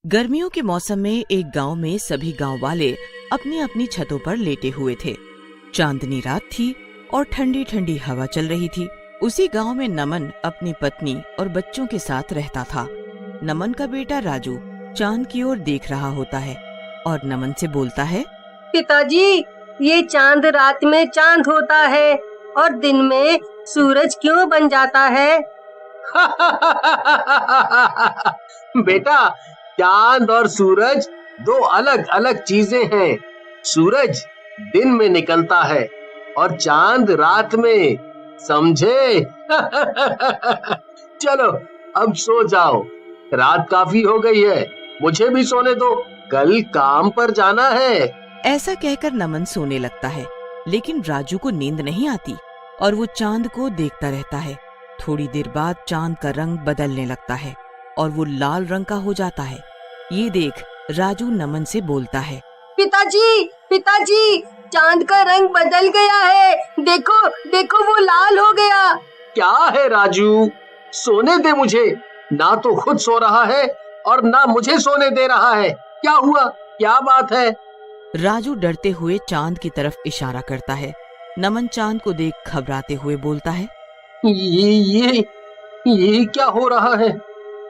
गर्मियों के मौसम में एक गांव में सभी गांव वाले अपनी अपनी छतों पर लेटे हुए थे। चांदनी रात थी और ठंडी ठंडी हवा चल रही थी। उसी गांव में नमन अपनी पत्नी और बच्चों के साथ रहता था। नमन का बेटा राजू चांद की ओर देख रहा होता है और नमन से बोलता है, पिताजी, ये चांद रात में चांद होता है और दिन में सूरज क्यों बन जाता है? बेटा, चांद और सूरज दो अलग अलग चीजें हैं। सूरज दिन में निकलता है और चांद रात में, समझे? चलो अब सो जाओ, रात काफी हो गई है, मुझे भी सोने दो, कल काम पर जाना है। ऐसा कहकर नमन सोने लगता है, लेकिन राजू को नींद नहीं आती और वो चांद को देखता रहता है। थोड़ी देर बाद चांद का रंग बदलने लगता है और वो लाल रंग का हो जाता है। ये देख राजू नमन से बोलता है, पिताजी, पिताजी, चांद का रंग बदल गया है, देखो देखो वो लाल हो गया। क्या है राजू, सोने दे मुझे। ना तो खुद सो रहा है और ना मुझे सोने दे रहा है। क्या हुआ, क्या बात है? राजू डरते हुए चांद की तरफ इशारा करता है। नमन चांद को देख घबराते हुए बोलता है, ये क्या हो रहा है?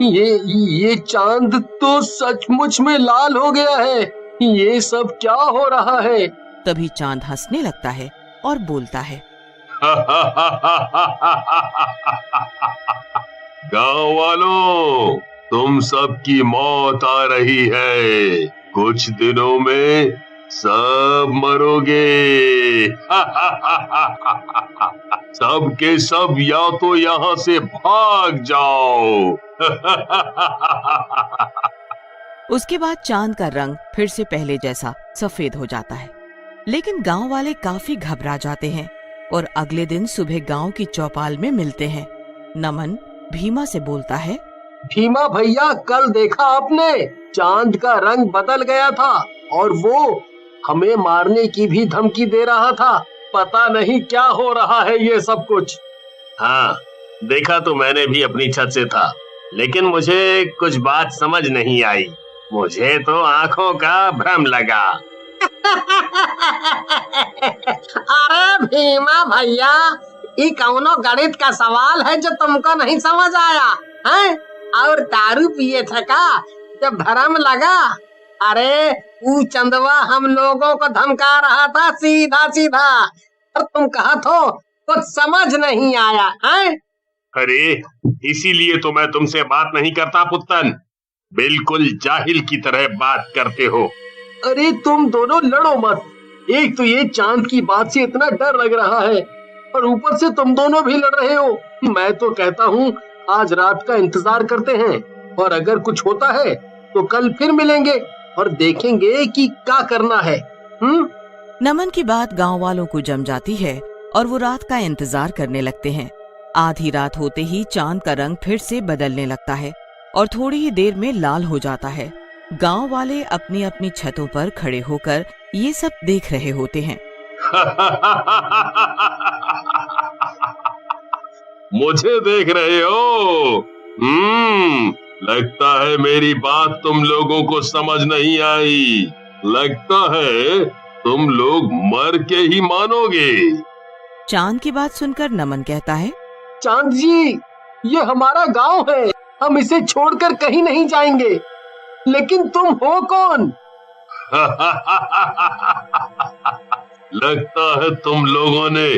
ये चांद तो सचमुच में लाल हो गया है। ये सब क्या हो रहा है? तभी चांद हंसने लगता है और बोलता है, गांव वालों, तुम सबकी मौत आ रही है। कुछ दिनों में सब मरोगे। सब के सब या तो यहाँ से भाग जाओ। उसके बाद चांद का रंग फिर से पहले जैसा सफेद हो जाता है। लेकिन गांव वाले काफी घबरा जाते हैं और अगले दिन सुबह गांव की चौपाल में मिलते हैं। नमन भीमा से बोलता है, भीमा भैया, कल देखा आपने, चांद का रंग बदल गया था और वो हमें मारने की भी धमकी दे रहा था। पता नहीं क्या हो रहा है ये सब कुछ। हाँ, देखा तो मैंने भी अपनी छत से था, लेकिन मुझे कुछ बात समझ नहीं आई। मुझे तो आंखों का भ्रम लगा। अरे भीमा भैया, ये कौनो गणित का सवाल है जो तुमको नहीं समझ आया है? और दारू पिए थे का जब भ्रम लगा? अरे वो चंदवा हम लोगों को धमका रहा था सीधा सीधा, और तुम कहा तो कुछ समझ नहीं आया है? अरे इसीलिए तो मैं तुमसे बात नहीं करता पुत्तन। बिल्कुल जाहिल की तरह बात करते हो। अरे तुम दोनों लड़ो मत। एक तो ये चांद की बात से इतना डर लग रहा है और ऊपर से तुम दोनों भी लड़ रहे हो। मैं तो कहता हूँ आज रात का इंतजार करते हैं और अगर कुछ होता है तो कल फिर मिलेंगे और देखेंगे कि क्या करना है। नमन की बात गांव वालों को जम जाती है और वो रात का इंतजार करने लगते हैं। आधी रात होते ही चांद का रंग फिर से बदलने लगता है और थोड़ी ही देर में लाल हो जाता है। गांव वाले अपनी अपनी छतों पर खड़े होकर ये सब देख रहे होते हैं। मुझे देख रहे हो? लगता है मेरी बात तुम लोगों को समझ नहीं आई। लगता है तुम लोग मर के ही मानोगे। चांद की बात सुनकर नमन कहता है, चांद जी, ये हमारा गांव है, हम इसे छोड़कर कहीं नहीं जाएंगे। लेकिन तुम हो कौन? लगता है तुम लोगों ने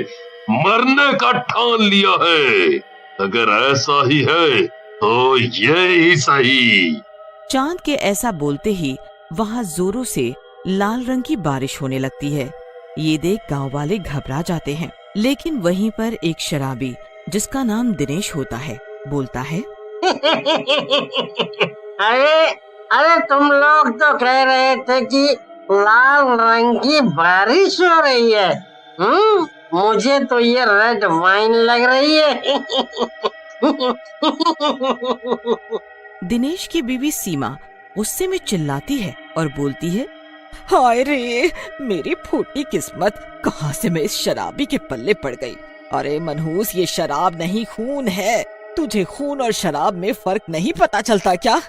मरने का ठान लिया है। अगर ऐसा ही है तो ये ही सही। चांद के ऐसा बोलते ही वहाँ जोरों से लाल रंग की बारिश होने लगती है। ये देख गांव वाले घबरा जाते हैं। लेकिन वहीं पर एक शराबी जिसका नाम दिनेश होता है बोलता है, अरे तुम लोग तो कह रहे थे कि लाल रंग की बारिश हो रही है। मुझे तो ये रेड वाइन लग रही है। दिनेश की बीवी सीमा गुस्से में चिल्लाती है और बोलती है, हाय रे, मेरी फूटी किस्मत, कहाँ से मैं इस शराबी के पल्ले पड़ गई। अरे मनहूस, ये शराब नहीं खून है। तुझे खून और शराब में फर्क नहीं पता चलता क्या?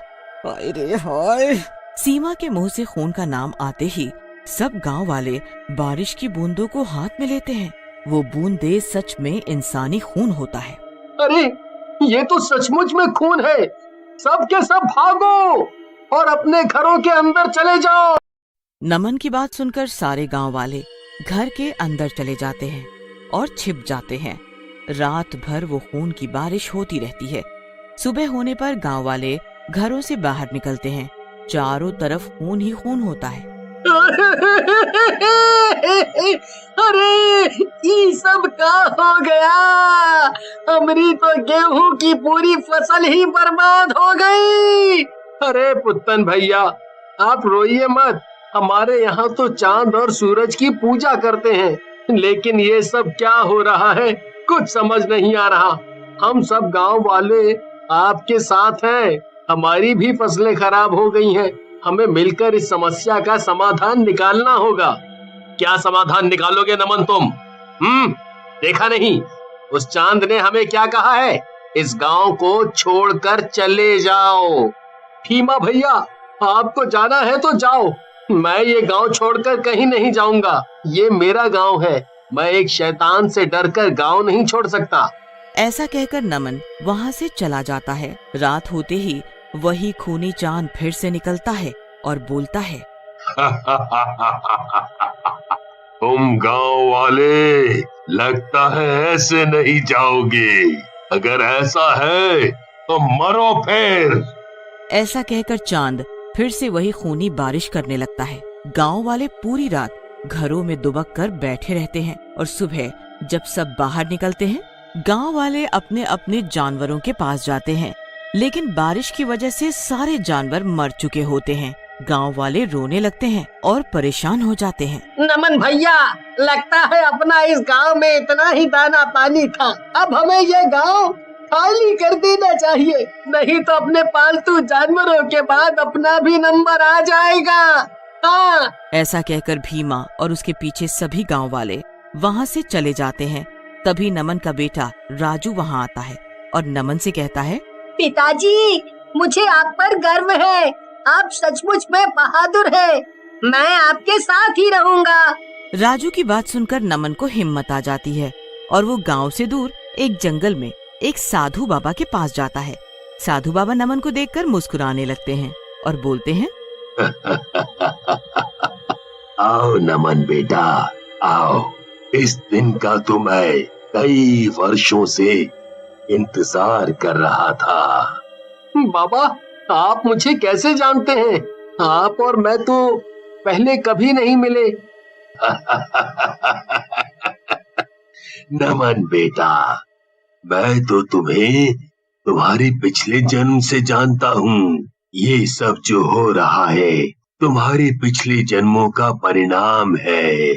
हाय रे हाय। सीमा के मुंह से खून का नाम आते ही सब गांव वाले बारिश की बूंदों को हाथ में लेते हैं। वो बूंदे सच में इंसानी खून होता है। अरे ये तो सचमुच में खून है। सब के सब भागो और अपने घरों के अंदर चले जाओ। नमन की बात सुनकर सारे गांव वाले घर के अंदर चले जाते हैं और छिप जाते हैं। रात भर वो खून की बारिश होती रहती है। सुबह होने पर गांव वाले घरों से बाहर निकलते हैं। चारों तरफ खून ही खून होता है। अरे ये सब का हो गया? हमारी तो गेहूं की पूरी फसल ही बर्बाद हो गई। अरे पुत्तन भैया, आप रोइए मत। हमारे यहाँ तो चांद और सूरज की पूजा करते हैं, लेकिन ये सब क्या हो रहा है कुछ समझ नहीं आ रहा। हम सब गांव वाले आपके साथ हैं। हमारी भी फसलें खराब हो गई हैं। हमें मिलकर इस समस्या का समाधान निकालना होगा। क्या समाधान निकालोगे नमन तुम? देखा नहीं उस चांद ने हमें क्या कहा है? इस गांव को छोड़कर चले जाओ। भीमा भैया, आपको जाना है तो जाओ। मैं ये गांव छोड़कर कहीं नहीं जाऊंगा। ये मेरा गांव है। मैं एक शैतान से डरकर गांव नहीं छोड़ सकता। ऐसा कहकर नमन वहाँ से चला जाता है। रात होते ही वही खूनी चांद फिर से निकलता है और बोलता है, तुम गांव वाले लगता है ऐसे नहीं जाओगे। अगर ऐसा है तो मरो फिर। ऐसा कहकर चांद फिर से वही खूनी बारिश करने लगता है। गांव वाले पूरी रात घरों में दुबक कर बैठे रहते हैं और सुबह जब सब बाहर निकलते हैं, गांव वाले अपने अपने जानवरों के पास जाते हैं, लेकिन बारिश की वजह से सारे जानवर मर चुके होते हैं। गांव वाले रोने लगते हैं और परेशान हो जाते हैं। नमन भैया, लगता है अपना इस गांव में इतना ही दाना पानी था। अब हमें ये गांव खाली कर देना चाहिए, नहीं तो अपने पालतू जानवरों के बाद अपना भी नंबर आ जाएगा। हाँ। ऐसा कहकर भीमा और उसके पीछे सभी गांव वाले वहाँ से चले जाते हैं। तभी नमन का बेटा राजू वहाँ आता है और नमन से कहता है, पिताजी, मुझे आप पर गर्व है। आप सचमुच में बहादुर हैं। मैं आपके साथ ही रहूंगा। राजू की बात सुनकर नमन को हिम्मत आ जाती है और वो गांव से दूर एक जंगल में एक साधु बाबा के पास जाता है। साधु बाबा नमन को देखकर मुस्कुराने लगते हैं और बोलते हैं, आओ नमन बेटा, आओ। इस दिन का तो मैं कई वर्षों से इंतजार कर रहा था। बाबा, आप मुझे कैसे जानते हैं? आप और मैं तो पहले कभी नहीं मिले। नमन बेटा, मैं तो तुम्हें तुम्हारे पिछले जन्म से जानता हूँ। ये सब जो हो रहा है तुम्हारे पिछले जन्मों का परिणाम है।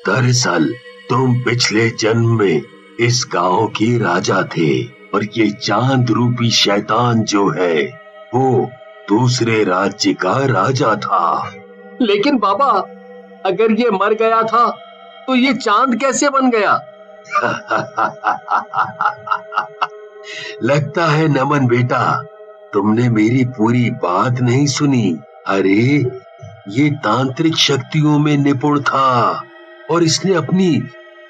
दरअसल तुम पिछले जन्म में इस गांव के राजा थे और ये चांद रूपी शैतान जो है वो दूसरे राज्य का राजा था। लेकिन बाबा, अगर ये मर गया था तो ये चांद कैसे बन गया? लगता है नमन बेटा तुमने मेरी पूरी बात नहीं सुनी। अरे ये तांत्रिक शक्तियों में निपुण था और इसने अपनी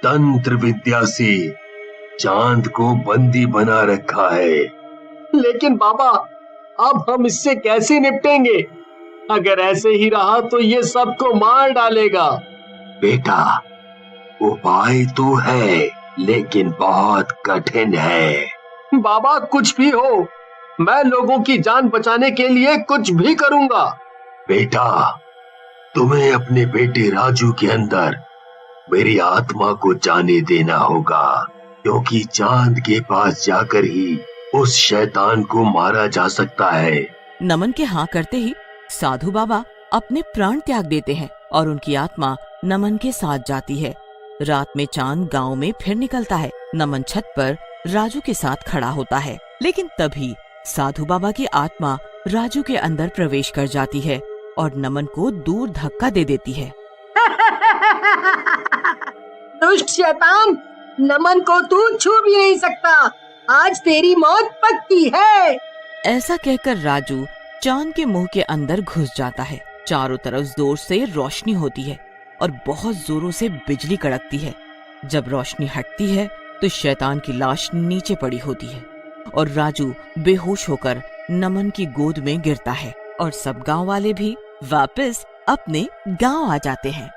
तंत्र विद्या से चांद को बंदी बना रखा है। लेकिन बाबा, अब हम इससे कैसे निपटेंगे? अगर ऐसे ही रहा तो ये सबको मार डालेगा। बेटा, उपाय तो है लेकिन बहुत कठिन है। बाबा, कुछ भी हो, मैं लोगों की जान बचाने के लिए कुछ भी करूंगा। बेटा, तुम्हें अपने बेटे राजू के अंदर मेरी आत्मा को जाने देना होगा, क्योंकि चांद के पास जाकर ही उस शैतान को मारा जा सकता है। नमन के हाँ करते ही साधु बाबा अपने प्राण त्याग देते हैं और उनकी आत्मा नमन के साथ जाती है। रात में चांद गांव में फिर निकलता है। नमन छत पर राजू के साथ खड़ा होता है, लेकिन तभी साधु बाबा की आत्मा राजू के अंदर प्रवेश कर जाती है और नमन को दूर धक्का दे देती है। दुष्ट शैतान, नमन को तू छू भी नहीं सकता। आज तेरी मौत पक्की है। ऐसा कहकर राजू चांद के मुंह के अंदर घुस जाता है। चारों तरफ जोर से रोशनी होती है और बहुत जोरों से बिजली कड़कती है। जब रोशनी हटती है तो शैतान की लाश नीचे पड़ी होती है और राजू बेहोश होकर नमन की गोद में गिरता है और सब गांव वाले भी वापस अपने गांव आ जाते हैं।